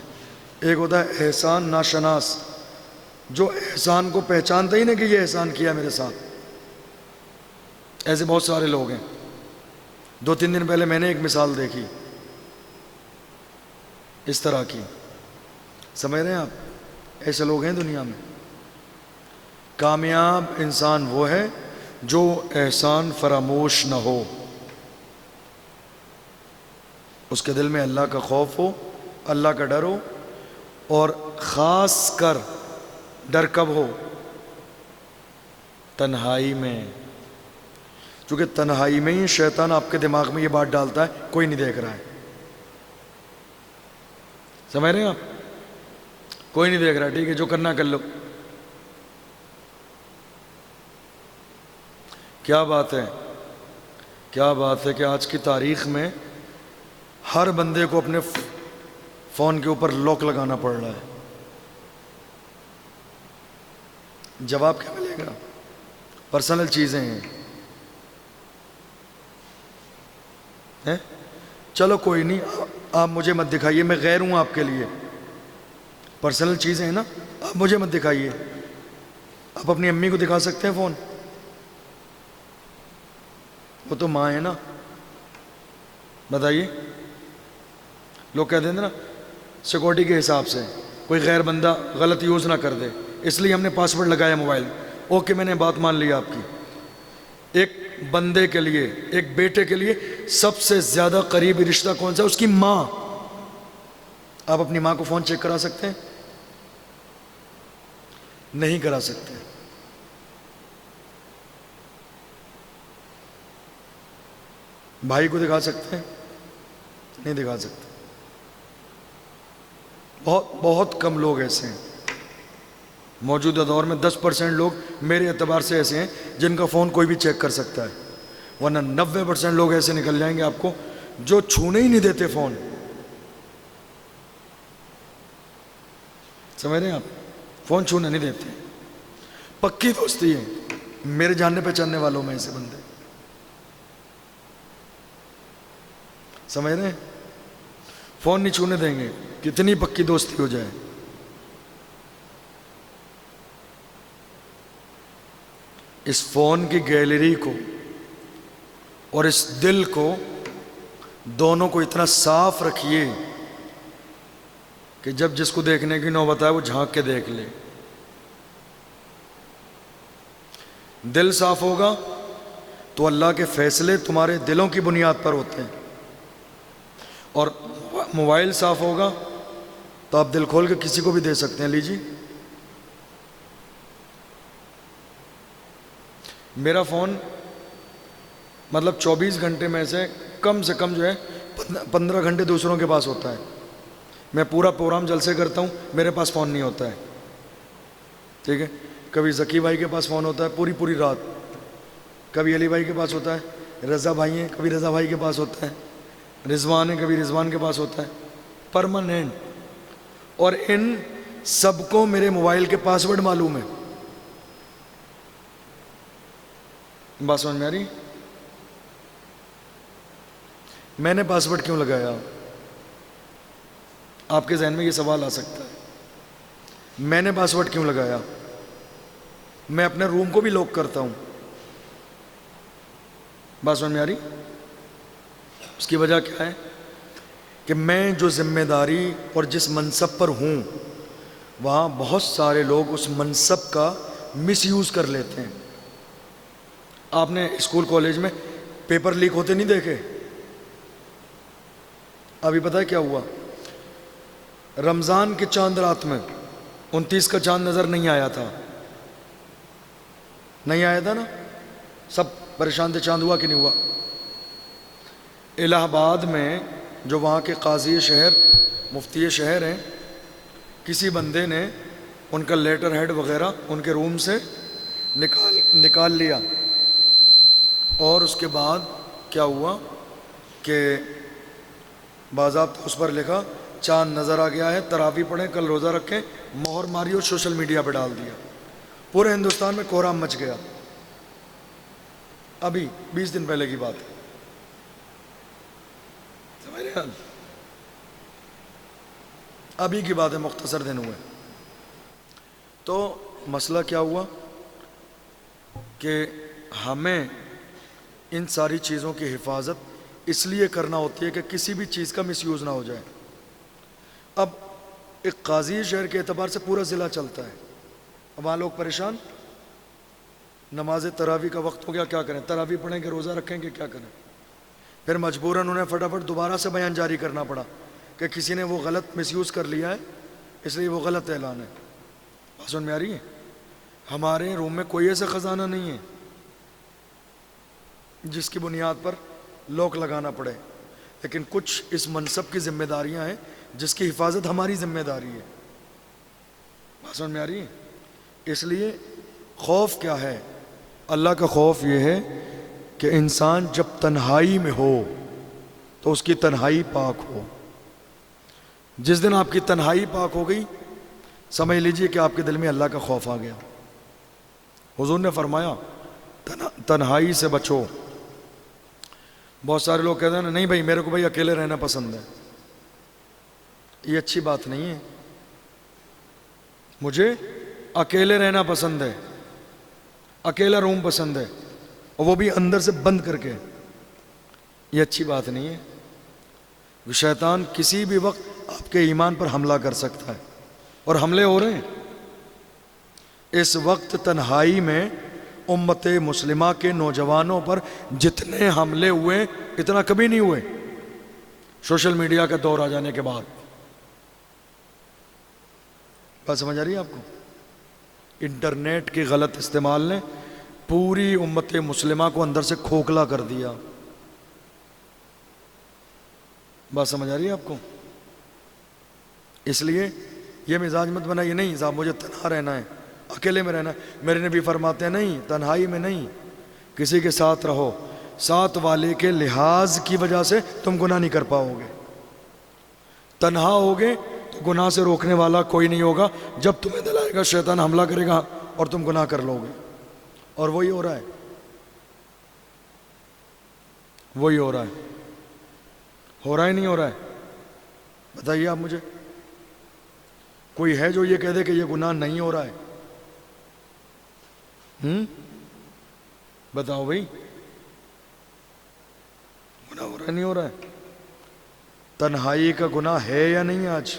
ایک ہوتا ہے احسان ناشناس جو احسان کو پہچانتا ہی نہیں کہ یہ احسان کیا میرے ساتھ. ایسے بہت سارے لوگ ہیں. 2-3 دن پہلے میں نے ایک مثال دیکھی اس طرح کی. سمجھ رہے ہیں آپ؟ ایسے لوگ ہیں دنیا میں. کامیاب انسان وہ ہے جو احسان فراموش نہ ہو، اس کے دل میں اللہ کا خوف ہو، اللہ کا ڈر ہو، اور خاص کر ڈر کب ہو؟ تنہائی میں. چونکہ تنہائی میں ہی شیطان آپ کے دماغ میں یہ بات ڈالتا ہے کوئی نہیں دیکھ رہا ہے. سمجھ رہے ہیں آپ؟ کوئی نہیں دیکھ رہا، ٹھیک ہے جو کرنا کر لو. کیا بات ہے، کیا بات ہے کہ آج کی تاریخ میں ہر بندے کو اپنے فون کے اوپر لاک لگانا پڑ رہا ہے. جواب کیا ملے گا؟ پرسنل چیزیں ہیں. چلو کوئی نہیں، آپ مجھے مت دکھائیے، میں غیر ہوں آپ کے لیے. پرسنل چیزیں ہیں نا، آپ مجھے مت دکھائیے. آپ اپنی امی کو دکھا سکتے ہیں فون، وہ تو ماں ہے نا. بتائیے، لوگ کہتے ہیں نا سیکورٹی کے حساب سے کوئی غیر بندہ غلط یوز نہ کر دے، اس لیے ہم نے پاسورڈ لگایا موبائل. اوکے میں نے بات مان لی آپ کی. ایک بندے کے لیے، ایک بیٹے کے لیے سب سے زیادہ قریبی رشتہ کون سا ہے؟ اس کی ماں. آپ اپنی ماں کو فون چیک کرا سکتے ہیں؟ نہیں کرا سکتے. بھائی کو دکھا سکتے ہیں؟ نہیں دکھا سکتے. بہت کم لوگ ایسے ہیں. موجودہ دور میں 10% لوگ میرے اعتبار سے ایسے ہیں جن کا فون کوئی بھی چیک کر سکتا ہے، ورنہ 90% لوگ ایسے نکل جائیں گے آپ کو جو چھونے ہی نہیں دیتے فون. سمجھ رہے ہیں آپ؟ فون چھونے نہیں دیتے. پکی دوستی ہے میرے جاننے پہچاننے والوں میں ایسے بندے. سمجھ رہے ہیں؟ فون نہیں چھونے دیں گے کتنی پکی دوستی ہو جائے. اس فون کی گیلری کو اور اس دل کو، دونوں کو اتنا صاف رکھیے کہ جب جس کو دیکھنے کی نوبت آئے وہ جھانک کے دیکھ لے. دل صاف ہوگا تو اللہ کے فیصلے تمہارے دلوں کی بنیاد پر ہوتے ہیں، اور موبائل صاف ہوگا تو آپ دل کھول کے کسی کو بھی دے سکتے ہیں. لیجیے، میرا فون مطلب 24 گھنٹے میں سے کم جو ہے 15 گھنٹے دوسروں کے پاس ہوتا ہے. میں پورا پروگرام جلسے کرتا ہوں، میرے پاس فون نہیں ہوتا ہے. ٹھیک ہے، کبھی ذکی بھائی کے پاس فون ہوتا ہے پوری رات، کبھی علی بھائی کے پاس ہوتا ہے، رضا بھائی ہیں کبھی رضا بھائی کے پاس ہوتا ہے، رضوان ہے کبھی رضوان کے پاس ہوتا ہے، پرماننٹ. اور ان سب کو میرے موبائل کے پاسورڈ معلوم ہے. بات سمجھ میں آ رہی؟ میں نے پاسورڈ کیوں لگایا؟ آپ کے ذہن میں یہ سوال آ سکتا ہے، میں نے پاسورڈ کیوں لگایا؟ میں اپنے روم کو بھی لاک کرتا ہوں. بات سمجھ میں آ رہی؟ اس کی وجہ کیا ہے کہ میں جو ذمہ داری اور جس منصب پر ہوں وہاں بہت سارے لوگ اس منصب کا مس یوز کر لیتے ہیں. آپ نے اسکول کالج میں پیپر لیک ہوتے نہیں دیکھے؟ ابھی پتہ ہے کیا ہوا؟ رمضان کے چاند رات میں 29 کا چاند نظر نہیں آیا تھا نا؟ سب پریشان تھے چاند ہوا کہ نہیں ہوا. الہ آباد میں جو وہاں کے قاضی شہر مفتی شہر ہیں، کسی بندے نے ان کا لیٹر ہیڈ وغیرہ ان کے روم سے نکال لیا، اور اس کے بعد کیا ہوا کہ باضابطہ اس پر لکھا چاند نظر آ گیا ہے، تراویح پڑھیں، کل روزہ رکھیں، مہر ماری اور سوشل میڈیا پہ ڈال دیا. پورے ہندوستان میں کوہرام مچ گیا. ابھی 20 دن پہلے کی بات ہے. سمجھ رہے ہیں؟ ابھی کی بات ہے، مختصر دن ہوئے. تو مسئلہ کیا ہوا کہ ہمیں ان ساری چیزوں کی حفاظت اس لیے کرنا ہوتی ہے کہ کسی بھی چیز کا مس یوز نہ ہو جائے. اب ایک قاضی شہر کے اعتبار سے پورا ضلع چلتا ہے، اب وہاں لوگ پریشان، نماز تراویح کا وقت ہو گیا، کیا کریں؟ تراویح پڑھیں گے، روزہ رکھیں گے، کیا کریں؟ پھر مجبوراً انہیں فٹافٹ دوبارہ سے بیان جاری کرنا پڑا کہ کسی نے وہ غلط مس یوز کر لیا ہے، اس لیے وہ غلط اعلان ہے. بات سمجھ میں آ رہی ہے؟ ہمارے روم میں کوئی ایسا خزانہ نہیں ہے جس کی بنیاد پر لوک لگانا پڑے، لیکن کچھ اس منصب کی ذمہ داریاں ہیں جس کی حفاظت ہماری ذمہ داری ہے. بات سمجھ میں آ رہی ہے؟ اس لیے خوف کیا ہے؟ اللہ کا خوف یہ ہے کہ انسان جب تنہائی میں ہو تو اس کی تنہائی پاک ہو. جس دن آپ کی تنہائی پاک ہو گئی، سمجھ لیجئے کہ آپ کے دل میں اللہ کا خوف آ گیا. حضور نے فرمایا تنہائی سے بچو. بہت سارے لوگ کہتے ہیں نہیں بھائی میرے کو بھائی اکیلے رہنا پسند ہے. یہ اچھی بات نہیں ہے. مجھے اکیلے رہنا پسند ہے، اکیلا روم پسند ہے، اور وہ بھی اندر سے بند کر کے. یہ اچھی بات نہیں ہے. شیطان کسی بھی وقت آپ کے ایمان پر حملہ کر سکتا ہے، اور حملے ہو رہے ہیں. اس وقت تنہائی میں امت مسلمہ کے نوجوانوں پر جتنے حملے ہوئے اتنا کبھی نہیں ہوئے سوشل میڈیا کا دور آ جانے کے بعد. بات سمجھ آ رہی ہے آپ کو؟ انٹرنیٹ کے غلط استعمال نے پوری امت مسلمہ کو اندر سے کھوکھلا کر دیا. بات سمجھ آ رہی ہے آپ کو؟ اس لیے یہ مزاج مت بنائیے نہیں صاحب مجھے تنہا رہنا ہے، اکیلے میں رہنا ہے. میرے نبی فرماتے ہیں نہیں، تنہائی میں نہیں، کسی کے ساتھ رہو. ساتھ والے کے لحاظ کی وجہ سے تم گناہ نہیں کر پاؤ گے. تنہا ہوگے تو گناہ سے روکنے والا کوئی نہیں ہوگا. جب تمہیں دل آئے گا شیطان حملہ کرے گا اور تم گناہ کر لو گے. اور وہی ہو رہا ہے، وہی ہو رہا ہے. ہو رہا ہے نہیں ہو رہا ہے؟ بتائیے آپ مجھے. کوئی ہے جو یہ کہہ دے کہ یہ گناہ نہیں ہو رہا ہے؟ بتاؤ بھائی، گناہ ہو رہا ہے نہیں ہو رہا ہے؟ تنہائی کا گناہ ہے یا نہیں؟ آج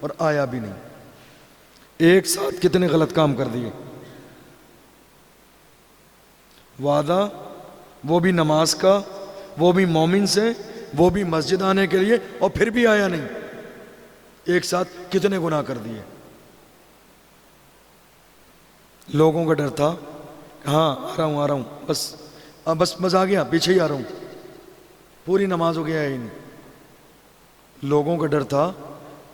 اور آیا بھی نہیں. ایک ساتھ کتنے غلط کام کر دیے. وعدہ وہ بھی نماز کا، وہ بھی مومن سے، وہ بھی مسجد آنے کے لیے، اور پھر بھی آیا نہیں. ایک ساتھ کتنے گناہ کر دیے. لوگوں کا ڈر تھا، ہاں آ رہا ہوں بس آ گیا، پیچھے ہی آ رہا ہوں، پوری نماز ہو گیا ہی نہیں. لوگوں کا ڈر تھا،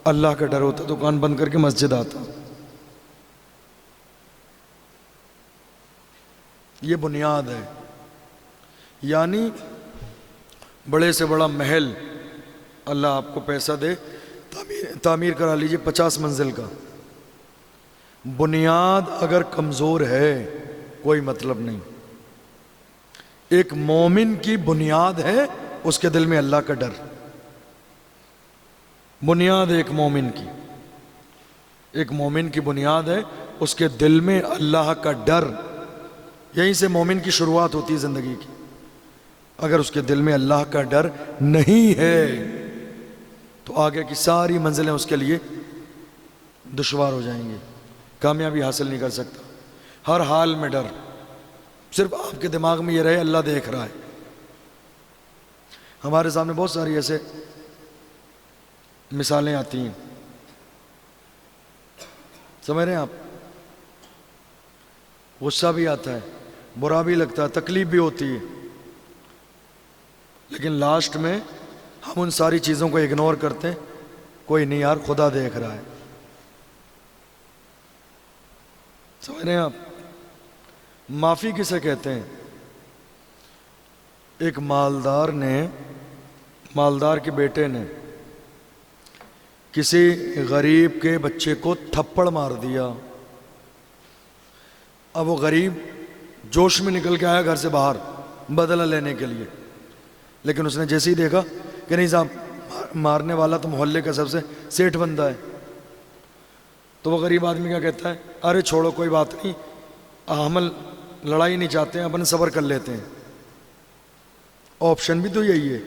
اللہ کا ڈر ہوتا دکان بند کر کے مسجد آتا. یہ بنیاد ہے. یعنی بڑے سے بڑا محل اللہ آپ کو پیسہ دے، تعمیر کرا لیجئے 50 منزل کا، بنیاد اگر کمزور ہے کوئی مطلب نہیں. ایک مومن کی بنیاد ہے اس کے دل میں اللہ کا ڈر. بنیاد ایک مومن کی بنیاد ہے اس کے دل میں اللہ کا ڈر. یہیں سے مومن کی شروعات ہوتی ہے زندگی کی. اگر اس کے دل میں اللہ کا ڈر نہیں ہے تو آگے کی ساری منزلیں اس کے لیے دشوار ہو جائیں گی. کامیابی حاصل نہیں کر سکتا. ہر حال میں ڈر، صرف آپ کے دماغ میں یہ رہے اللہ دیکھ رہا ہے. ہمارے سامنے بہت ساری ایسے مثالیں آتی ہیں، سمجھ رہے ہیں آپ. غصہ بھی آتا ہے، برا بھی لگتا ہے، تکلیف بھی ہوتی ہے، لیکن لاسٹ میں ہم ان ساری چیزوں کو اگنور کرتے ہیں. کوئی نہیں یار، خدا دیکھ رہا ہے. سمجھ رہے ہیں آپ. معافی کسے کہتے ہیں؟ ایک مالدار کے بیٹے نے کسی غریب کے بچے کو تھپڑ مار دیا. اب وہ غریب جوش میں نکل کے آیا گھر سے باہر بدلہ لینے کے لیے، لیکن اس نے جیسے ہی دیکھا کہ نہیں صاحب مارنے والا تو محلے کا سب سے سیٹھ بندہ ہے، تو وہ غریب آدمی کیا کہتا ہے، ارے چھوڑو کوئی بات نہیں، ہم لڑائی نہیں چاہتے ہیں، اپن صبر کر لیتے ہیں. آپشن بھی تو یہی ہے.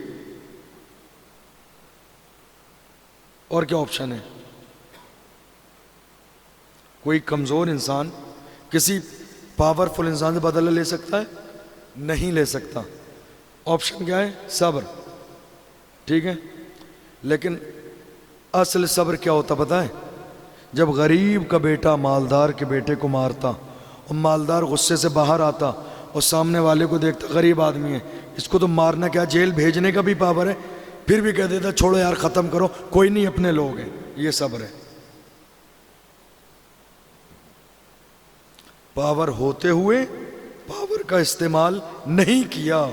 اور کیا آپشن ہے؟ کوئی کمزور انسان کسی پاورفل انسان سے بدلہ لے سکتا ہے؟ نہیں لے سکتا. آپشن کیا ہے؟ صبر. ٹھیک ہے، لیکن اصل صبر کیا ہوتا پتہ ہے؟ جب غریب کا بیٹا مالدار کے بیٹے کو مارتا اور مالدار غصے سے باہر آتا اور سامنے والے کو دیکھتا غریب آدمی ہے، اس کو تو مارنا کیا جیل بھیجنے کا بھی پاور ہے، پھر بھی کہہ دیتا چھوڑو یار ختم کرو، کوئی نہیں اپنے لوگ ہیں. یہ صبر ہے. پاور ہوتے ہوئے پاور کا استعمال نہیں کیا،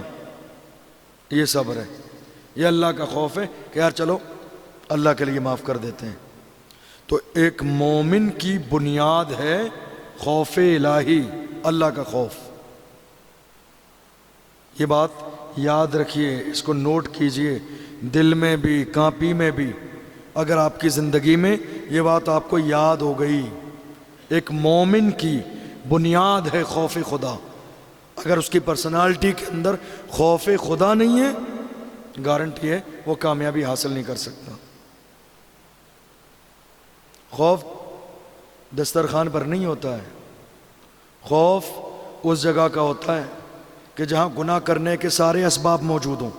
یہ صبر ہے. یہ اللہ کا خوف ہے کہ یار چلو اللہ کے لیے معاف کر دیتے ہیں. تو ایک مومن کی بنیاد ہے خوف الہی، اللہ کا خوف. یہ بات یاد رکھیے، اس کو نوٹ کیجئے، دل میں بھی کاپی میں بھی. اگر آپ کی زندگی میں یہ بات آپ کو یاد ہو گئی، ایک مومن کی بنیاد ہے خوف خدا. اگر اس کی پرسنالٹی کے اندر خوف خدا نہیں ہے، گارنٹی ہے وہ کامیابی حاصل نہیں کر سکتا. خوف دسترخوان پر نہیں ہوتا ہے، خوف اس جگہ کا ہوتا ہے کہ جہاں گناہ کرنے کے سارے اسباب موجود ہوں،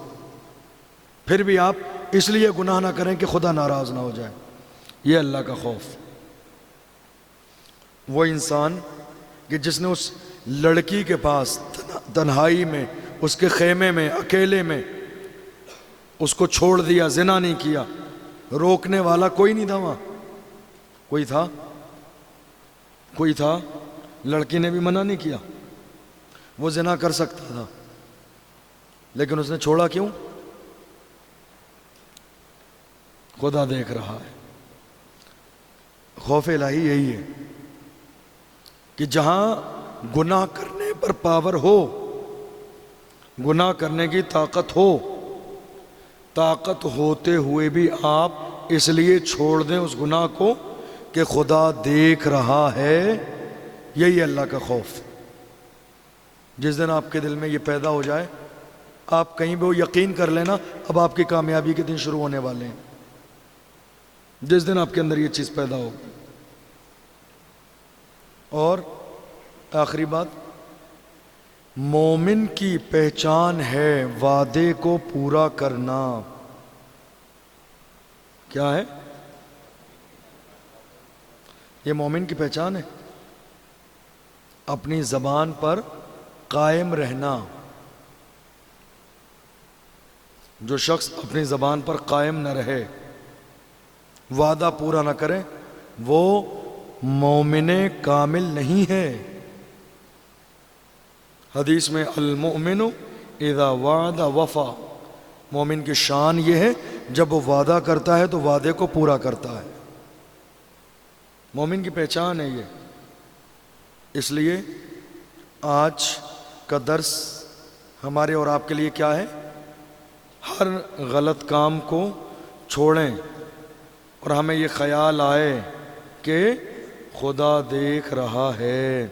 پھر بھی آپ اس لیے گناہ نہ کریں کہ خدا ناراض نہ ہو جائے. یہ اللہ کا خوف. وہ انسان کہ جس نے اس لڑکی کے پاس تنہائی میں، اس کے خیمے میں، اکیلے میں اس کو چھوڑ دیا، زنا نہیں کیا، روکنے والا کوئی نہیں تھا وہاں. کوئی تھا، لڑکی نے بھی منع نہیں کیا، وہ زنا کر سکتا تھا، لیکن اس نے چھوڑا کیوں؟ خدا دیکھ رہا ہے. خوف الہی یہی ہے کہ جہاں گناہ کرنے پر پاور ہو، گناہ کرنے کی طاقت ہو، طاقت ہوتے ہوئے بھی آپ اس لیے چھوڑ دیں اس گناہ کو کہ خدا دیکھ رہا ہے، یہی اللہ کا خوف. جس دن آپ کے دل میں یہ پیدا ہو جائے، آپ کہیں بھی وہ یقین کر لینا اب آپ کی کامیابی کے دن شروع ہونے والے ہیں. جس دن آپ کے اندر یہ چیز پیدا ہو. اور آخری بات، مومن کی پہچان ہے وعدے کو پورا کرنا. کیا ہے یہ؟ مومن کی پہچان ہے اپنی زبان پر قائم رہنا. جو شخص اپنی زبان پر قائم نہ رہے، وعدہ پورا نہ کرے، وہ مومن کامل نہیں ہے. حدیث میں المؤمن اذا وعد وفا، مومن کی شان یہ ہے جب وہ وعدہ کرتا ہے تو وعدے کو پورا کرتا ہے. مومن کی پہچان ہے یہ. اس لیے آج کا درس ہمارے اور آپ کے لیے کیا ہے؟ ہر غلط کام کو چھوڑیں اور ہمیں یہ خیال آئے کہ خدا دیکھ رہا ہے.